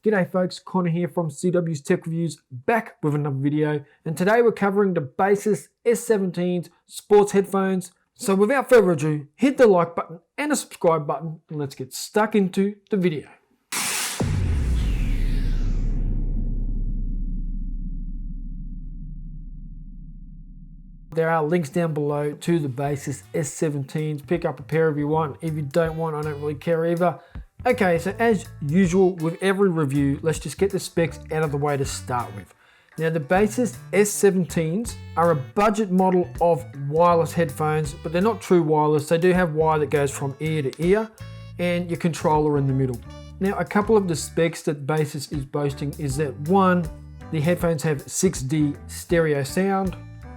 G'day folks, Connor here from CW's Tech Reviews, back with another video, and today we're covering the Baseus S17 sports headphones. So without further ado, hit the like button and the subscribe button, and let's get stuck into the video. There are links down below to the Baseus S17s. Pick up a pair if you want. If you don't want, I don't really care either. Okay, so as usual with every review, let's just get the specs out of the way to start with. Now the Baseus S17s are a budget model of wireless headphones, but they're not true wireless. They do have wire that goes from ear to ear and your controller in the middle. Now a couple of the specs that Baseus is boasting is that one, the headphones have 6D stereo sound,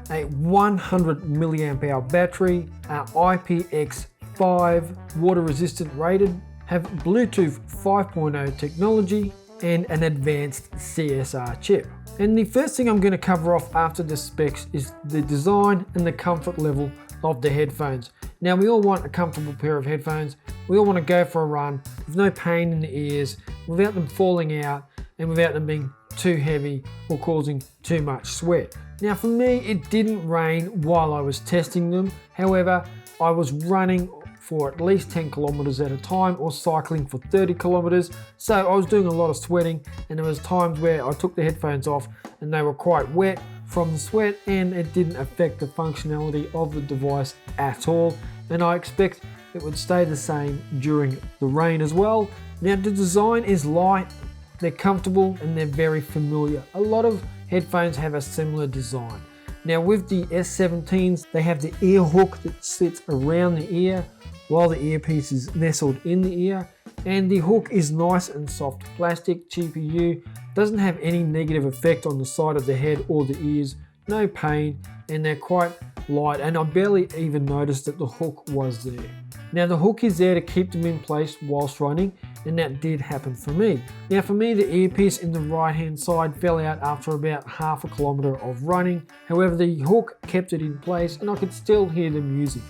a 100 milliamp hour battery, IPX5 water resistant rated, have Bluetooth 5.0 technology, and an advanced CSR chip. And the first thing I'm going to cover off after the specs is the design and the comfort level of the headphones. Now we all want a comfortable pair of headphones. We all want to go for a run with no pain in the ears, without them falling out, and without them being too heavy or causing too much sweat. Now for me, it didn't rain while I was testing them. However, I was running for at least 10 kilometers at a time or cycling for 30 kilometers. So I was doing a lot of sweating, and there was times where I took the headphones off and they were quite wet from the sweat, and it didn't affect the functionality of the device at all. And I expect it would stay the same during the rain as well. Now the design is light, they're comfortable, and they're very familiar. A lot of headphones have a similar design. Now with the S17s, they have the ear hook that sits around the ear while the earpiece is nestled in the ear, and the hook is nice and soft plastic, GPU, doesn't have any negative effect on the side of the head or the ears, no pain, and they're quite light, and I barely even noticed that the hook was there. Now the hook is there to keep them in place whilst running, and that did happen for me. Now for me, the earpiece in the right hand side fell out after about half a kilometer of running. However, the hook kept it in place and I could still hear the music.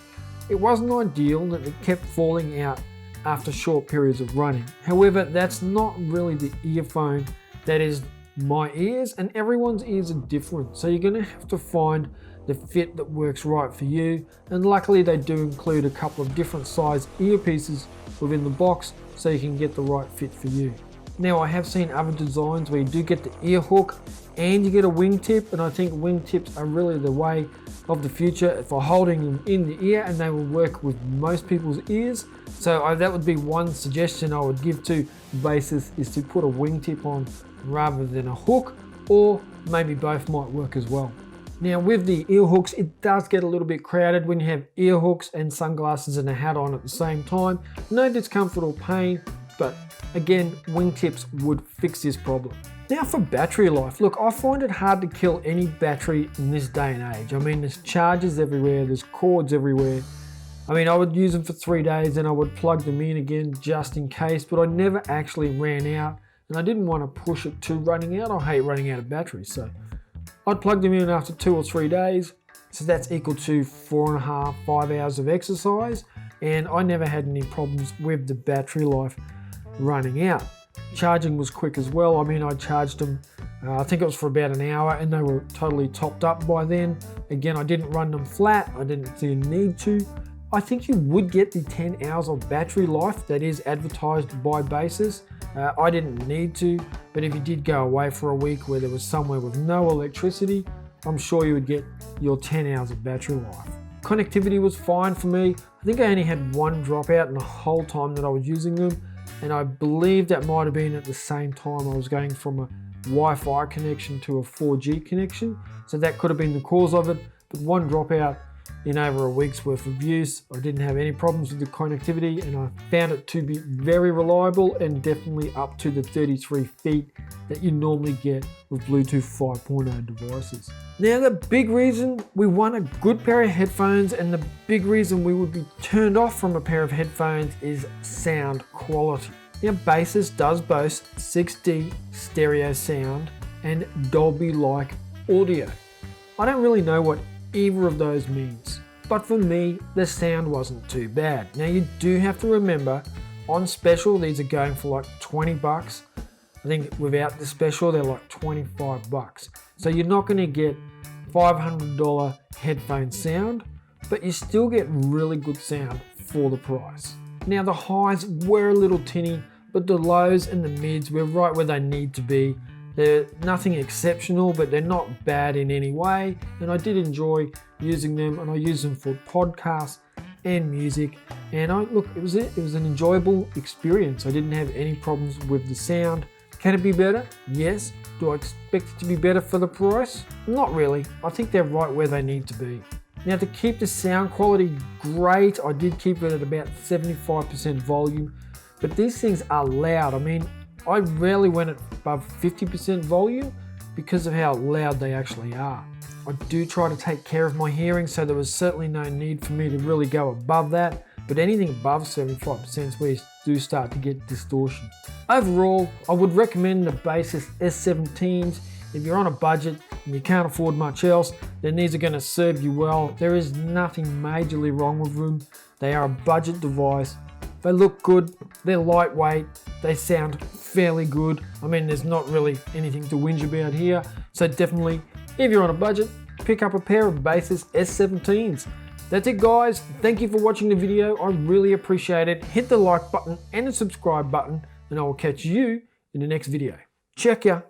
It wasn't ideal that it kept falling out after short periods of running. However, that's not really the earphone that is my ears, and everyone's ears are different. So you're gonna have to find the fit that works right for you. And luckily they do include a couple of different size earpieces within the box so you can get the right fit for you. Now I have seen other designs where you do get the ear hook and you get a wingtip, and I think wingtips are really the way of the future for holding them in the ear, and they will work with most people's ears. So that would be one suggestion I would give to Baseus, is to put a wingtip on rather than a hook, or maybe both might work as well. Now with the ear hooks, it does get a little bit crowded when you have ear hooks and sunglasses and a hat on at the same time. No discomfort or pain, but again, wingtips would fix this problem. Now for battery life, look, I find it hard to kill any battery in this day and age. I mean, there's chargers everywhere, there's cords everywhere. I mean, I would use them for 3 days and I would plug them in again just in case, but I never actually ran out, and I didn't want to push it to running out. I hate running out of batteries, so I'd plug them in after 2 or 3 days. So that's equal to 4.5, 5 hours of exercise, and I never had any problems with the battery life running out. Charging was quick as well. I mean, I charged them, I think it was for about an hour, and they were totally topped up by then. Again, I didn't run them flat. I didn't see a need to. I think you would get the 10 hours of battery life that is advertised by Baseus. I didn't need to, but if you did go away for a week where there was somewhere with no electricity, I'm sure you would get your 10 hours of battery life. Connectivity was fine for me. I think I only had one dropout in the whole time that I was using them, and I believe that might have been at the same time I was going from a Wi-Fi connection to a 4G connection, so that could have been the cause of it. But one dropout in over a week's worth of use. I didn't have any problems with the connectivity, and I found it to be very reliable and definitely up to the 33 feet that you normally get with Bluetooth 5.0 devices. Now the big reason we want a good pair of headphones, and the big reason we would be turned off from a pair of headphones, is sound quality. Now Baseus does boast 6D stereo sound and Dolby-like audio. I don't really know what either of those means, but for me the sound wasn't too bad. Now you do have to remember, on special these are going for like 20 bucks. I think without the special, they're like 25 bucks. So you're not gonna get $500 headphone sound, but you still get really good sound for the price. Now the highs were a little tinny, but the lows and the mids were right where they need to be. They're nothing exceptional, but they're not bad in any way. And I did enjoy using them, and I use them for podcasts and music. And it was an enjoyable experience. I didn't have any problems with the sound. Can it be better? Yes. Do I expect it to be better for the price? Not really. I think they're right where they need to be. Now to keep the sound quality great, I did keep it at about 75% volume, but these things are loud. I mean, I rarely went above 50% volume because of how loud they actually are. I do try to take care of my hearing, so there was certainly no need for me to really go above that, but anything above 75% is where you do start to get distortion. Overall, I would recommend the Baseus S17s. If you're on a budget and you can't afford much else, then these are going to serve you well. There is nothing majorly wrong with them. They are a budget device. They look good, they're lightweight, they sound fairly good. I mean, there's not really anything to whinge about here. So definitely, if you're on a budget, pick up a pair of Baseus S17s. That's it guys, thank you for watching the video. I really appreciate it. Hit the like button and the subscribe button, and I will catch you in the next video. Check ya.